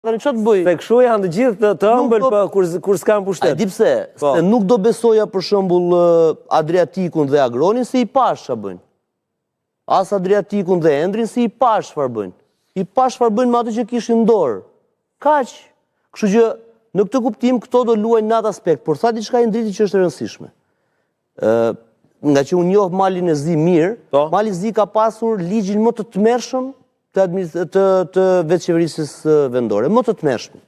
Çfarë të bëj? Se kështu janë të gjithë të ëmbël kur s'kan pushtet. A di pse? Se nuk do besoja për shembull Adriatikun dhe Agronin se i pash çfarë bëjnë. As Adriatikun dhe Endrin se i pash çfarë bëjnë. I pash çfarë bëjnë me atë që kishin dorë. Kaq. Kështu që në këtë kuptim këto do luajnë në atë aspekt, por sa diçka i ndriti që është e rëndësishme. Nga që unë njoh Malin e Zi mirë, Mali i Zi ka pasur ligjin më të tmerrshëm të veçqeverisë vendore, më të tmerrshëm.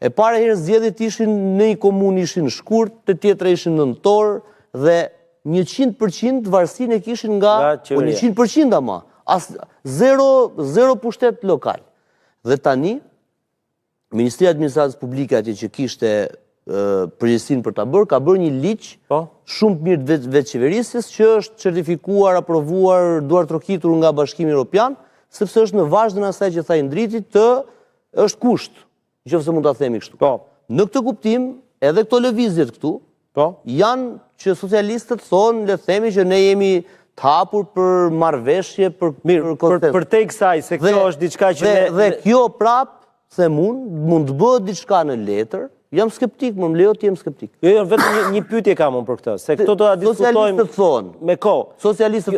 E para herë zgjedhjet ishin në një komunë ishin shkurt, të tjetra ishin nëntor dhe 100% varësinë e kishin nga 100% ama, as zero pushtet lokal. Dhe tani Ministria e Administratës Publike atje që kishte përgjegjësinë për ta bërë, ka bërë një ligj shumë të mirë të veçqeverisjes që është certifikuar, aprovuar, duar trokitur nga Bashkimi Evropian, sepse është në vazhdën asaj që tha i ndriti është kusht, nëse mund ta themi kështu. Në këtë kuptim, edhe këto lëvizjet këtu janë që socialistët thonë, le të themi që ne jemi të hapur për marrëveshje, për te kësaj, se kjo është diçka që dhe kjo prap, them unë, mund të bëhet diçka në letër. Jam skeptik, më lejo të jem skeptik. Jo, vetëm një pyetje kam unë për këtë, se këto do ta diskutojmë socialistët thonë me kohë. Socialistët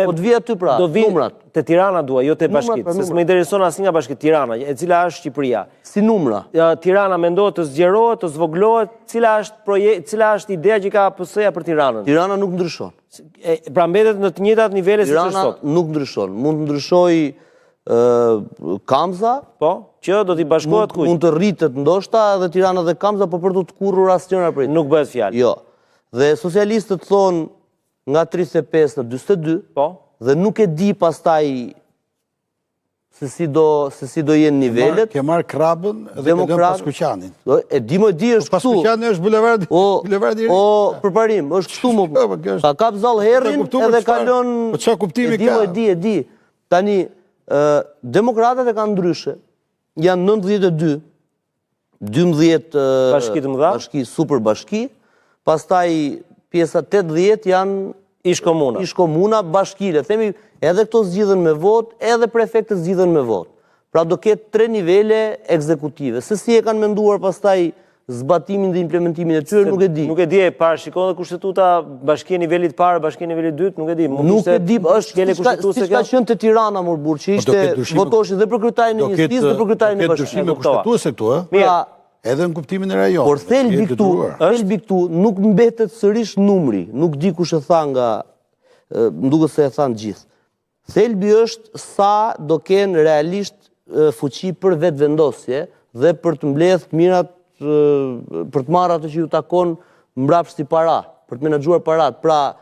po të vi aty pra, numrat. Te Tirana dua, jo te Bashkitë, se s'më intereson asnjë nga Bashkia Tirana, e cila është Shqipëria. Si numra. Tirana mendohet të zgjerohet, të zvoglohet, cila është ideja që ka PS-ja për Tiranën? Tirana nuk ndryshon. Pra mbetet në të njëjtat nivele siç është sot. Tirana nuk ndryshon. Mund të ndryshojë Kamza, që do t'i bashkohet kujt? Mund të rritet ndoshta edhe Tirana dhe Kamza, por për të kurrur asnjëra prej. Nuk bëhet fjalë. Jo. Dhe socialistët thonë nga 35 në 42, dhe nuk e di pastaj se si do jenë nivelet. Ke marrë Krabën dhe ke lënë Paskuqanin. E di më di është këtu. Paskuqani është bulevardi i ri. Për parim, është këtu më. Ka kap Zall Herrin edhe ka lënë. Po çfarë kuptimi ka? E di. Tani demokratët e kanë ndryshe. Janë 92, 12 bashki të mëdha, super bashki, pastaj pjesa 80 janë ish komuna bashkile. Themi edhe këto zgjidhen me vot, edhe prefektët zgjidhen me vot. Pra do ketë 3 nivele ekzekutive. Se si e kanë menduar pastaj zbatimin dhe implementimin e tyre, nuk e di. Nuk e di, parashikon dhe kushtetuta bashkia nivelit parë, bashkia nivelit dytë, nuk e di. Nuk e di, është si ka qenë të Tirana, Murbur, që ishte votoshin dhe për kryetarin e njëstis dhe për kryetarin e bashkisë. Këtë dyshime kushtetuese këtu, edhe në kuptimin e rajonit. Por thelbi këtu nuk mbetet sërish numri, nuk di kush e tha nga, nduket se e thanë gjithë. Thelbi është sa do kenë realisht fuqi për vetë vendosje dhe për të mbledh mirat për të marrë atë që ju takon mbrapsht i para, për të menaxhuar parat. Pra,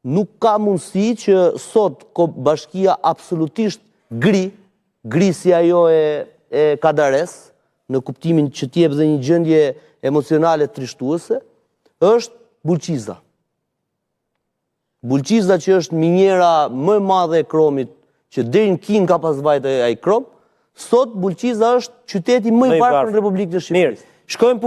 nuk ka mundësi që sot bashkia absolutisht gri si ajo e Kadares, në kuptimin që t'jep dhe një gjendje emocionale trishtuese, është Bulqiza. Bulqiza që është minjera më e madhe e kromit, që deri në Kin ka pas vajt ai krom, sot Bulqiza është qyteti më i varfër në Republikën e Shqipërisë. Shkojmë